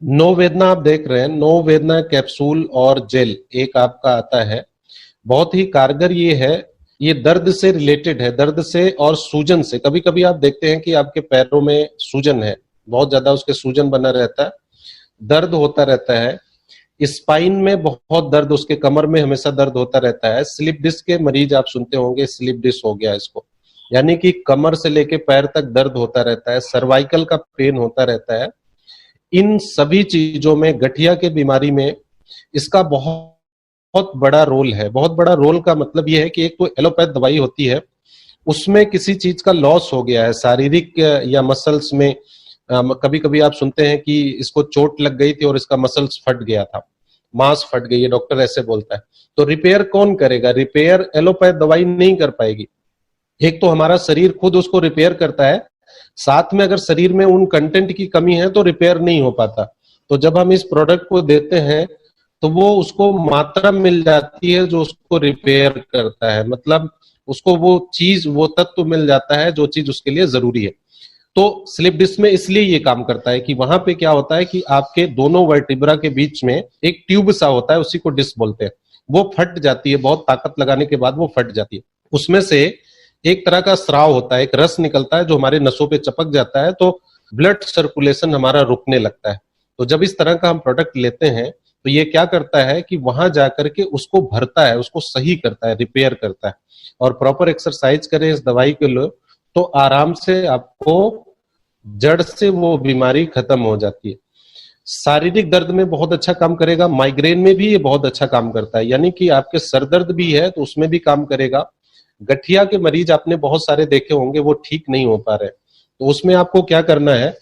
No वेदना आप देख रहे हैं, नो वेदना कैप्सूल और जेल एक आपका आता है, बहुत ही कारगर ये है। ये दर्द से रिलेटेड है, दर्द से और सूजन से। कभी कभी आप देखते हैं कि आपके पैरों में सूजन है, बहुत ज्यादा उसके सूजन बना रहता है, दर्द होता रहता है, स्पाइन में बहुत दर्द, उसके कमर में हमेशा दर्द होता रहता है। स्लिप डिस्क के मरीज आप सुनते होंगे, स्लिप डिस्क हो गया इसको, यानी कि कमर से लेके पैर तक दर्द होता रहता है, सर्वाइकल का पेन होता रहता है। इन सभी चीजों में, गठिया के बीमारी में इसका बहुत बहुत बड़ा रोल है। बहुत बड़ा रोल का मतलब यह है कि एक तो एलोपैथ दवाई होती है, उसमें किसी चीज का लॉस हो गया है शारीरिक या मसल्स में। कभी कभी आप सुनते हैं कि इसको चोट लग गई थी और इसका मसल्स फट गया था, मांस फट गई है, डॉक्टर ऐसे बोलता है। तो रिपेयर कौन करेगा? रिपेयर एलोपैथ दवाई नहीं कर पाएगी। एक तो हमारा शरीर खुद उसको रिपेयर करता है, साथ में अगर शरीर में उन कंटेंट की कमी है तो रिपेयर नहीं हो पाता। तो जब हम इस प्रोडक्ट को देते हैं तो वो उसको मात्रा मिल जाती है जो उसको रिपेयर करता है, मतलब उसको वो चीज, वो तत्व मिल जाता है जो चीज उसके लिए जरूरी है। तो स्लिप डिस्क में इसलिए ये काम करता है कि वहां पे क्या होता है कि आपके दोनों वर्टिब्रा के बीच में एक ट्यूब सा होता है, उसी को डिस्क बोलते हैं, वो फट जाती है, बहुत ताकत लगाने के बाद वो फट जाती है। उसमें से एक तरह का स्राव होता है, एक रस निकलता है जो हमारे नसों पे चपक जाता है, तो ब्लड सर्कुलेशन हमारा रुकने लगता है। तो जब इस तरह का हम प्रोडक्ट लेते हैं तो ये क्या करता है कि वहां जाकर के उसको भरता है, उसको सही करता है, रिपेयर करता है। और प्रॉपर एक्सरसाइज करें इस दवाई के लिए तो आराम से आपको जड़ से वो बीमारी खत्म हो जाती है। शारीरिक दर्द में बहुत अच्छा काम करेगा, माइग्रेन में भी ये बहुत अच्छा काम करता है, यानी कि आपके सर दर्द भी है तो उसमें भी काम करेगा। गठिया के मरीज आपने बहुत सारे देखे होंगे, वो ठीक नहीं हो पा रहे, तो उसमें आपको क्या करना है,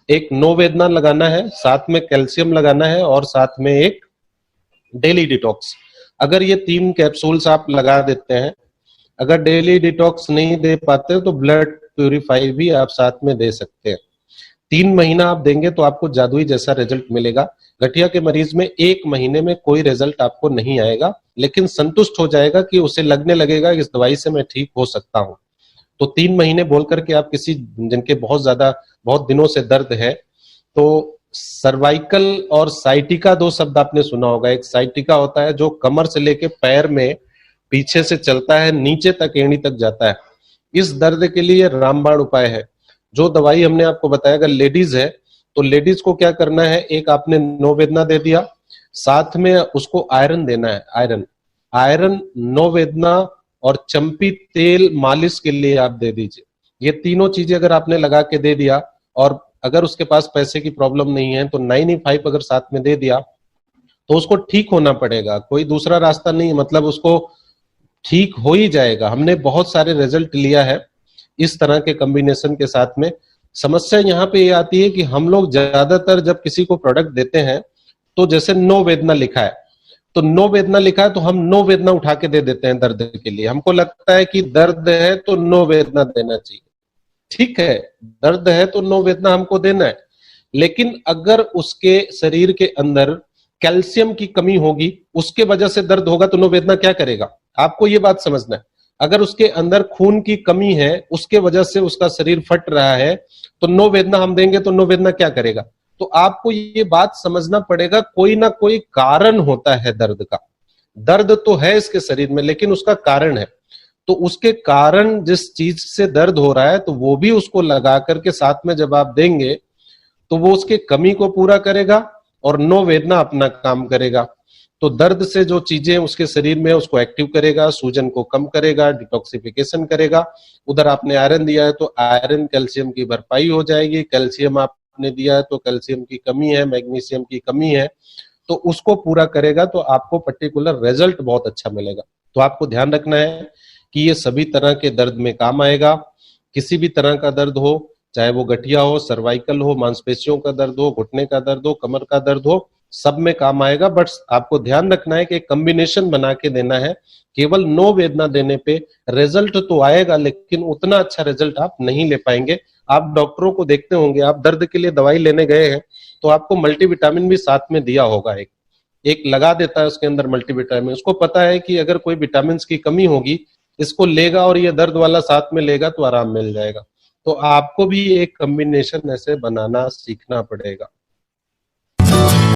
एक नो वेदना लगाना है, साथ में कैल्शियम लगाना है और साथ में एक डेली डिटॉक्स। अगर ये 3 कैप्सूल्स आप लगा देते हैं, अगर डेली डिटॉक्स नहीं दे पाते तो ब्लड प्यूरिफाई भी आप साथ में दे सकते हैं। 3 महीना आप देंगे तो आपको जादुई जैसा रिजल्ट मिलेगा। गठिया के मरीज में 1 महीने में कोई रिजल्ट आपको नहीं आएगा, लेकिन संतुष्ट हो जाएगा कि उसे लगने लगेगा इस दवाई से मैं ठीक हो सकता हूं। तो 3 महीने बोल करके आप किसी, जिनके बहुत दिनों से दर्द है, तो सर्वाइकल और साइटिका 2 शब्द आपने सुना होगा। एक साइटिका होता है जो कमर से लेके पैर में पीछे से चलता है, नीचे तक, एड़ी तक जाता है। इस दर्द के लिए रामबाण उपाय है। जो दवाई हमने आपको बताया, अगर लेडीज है तो लेडीज को क्या करना है, एक आपने नो वेदना दे दिया, साथ में उसको आयरन देना है। आयरन, आयरन, नो वेदना और चंपी तेल मालिश के लिए आप दे दीजिए। ये तीनों चीजें अगर आपने लगा के दे दिया, और अगर उसके पास पैसे की प्रॉब्लम नहीं है तो 9E5 अगर साथ में दे दिया तो उसको ठीक होना पड़ेगा, कोई दूसरा रास्ता नहीं, मतलब उसको ठीक हो ही जाएगा। हमने बहुत सारे रिजल्ट लिया है इस तरह के कॉम्बिनेशन के साथ में। समस्या यहाँ पे ये आती है कि हम लोग ज्यादातर जब किसी को प्रोडक्ट देते हैं तो जैसे नो वेदना लिखा है, तो नो वेदना लिखा है तो हम नो वेदना उठा के दे देते हैं दर्द के लिए। हमको लगता है कि दर्द है तो नो वेदना देना चाहिए। ठीक है, दर्द है तो नो वेदना हमको देना है, लेकिन अगर उसके शरीर के अंदर कैल्शियम की कमी होगी, उसके वजह से दर्द होगा, तो नो वेदना क्या करेगा? आपको ये बात समझना है। अगर उसके अंदर खून की कमी है, उसके वजह से उसका शरीर फट रहा है, तो नो वेदना हम देंगे तो नो वेदना क्या करेगा? तो आपको ये बात समझना पड़ेगा, कोई ना कोई कारण होता है दर्द का। दर्द तो है इसके शरीर में, लेकिन उसका कारण है। तो उसके कारण जिस चीज से दर्द हो रहा है, तो वो भी उसको लगा करके साथ में जब आप देंगे तो वो उसके कमी को पूरा करेगा और नो वेदना अपना काम करेगा। तो दर्द से जो चीजें उसके शरीर में, उसको एक्टिव करेगा, सूजन को कम करेगा, डिटॉक्सिफिकेशन करेगा। उधर आपने आयरन दिया है तो आयरन कैल्शियम की भरपाई हो जाएगी, कैल्शियम आपने दिया है तो कैल्शियम की कमी है, मैग्नीशियम की कमी है, तो उसको पूरा करेगा, तो आपको पर्टिकुलर रिजल्ट बहुत अच्छा मिलेगा। तो आपको ध्यान रखना है कि ये सभी तरह के दर्द में काम आएगा। किसी भी तरह का दर्द हो, चाहे वो गठिया हो, सर्वाइकल हो, मांसपेशियों का दर्द हो, घुटने का दर्द हो, कमर का दर्द हो, सब में काम आएगा। बट आपको ध्यान रखना है कि कॉम्बिनेशन बना के देना है। केवल नो वेदना देने पे रिजल्ट तो आएगा, लेकिन उतना अच्छा रिजल्ट आप नहीं ले पाएंगे। आप डॉक्टरों को देखते होंगे, आप दर्द के लिए दवाई लेने गए हैं तो आपको मल्टीविटामिन भी साथ में दिया होगा, एक एक लगा देता है उसके अंदर मल्टीविटामिन। उसको पता है कि अगर कोई विटामिन की कमी होगी, इसको लेगा और ये दर्द वाला साथ में लेगा तो आराम मिल जाएगा। तो आपको भी एक कॉम्बिनेशन ऐसे बनाना सीखना पड़ेगा।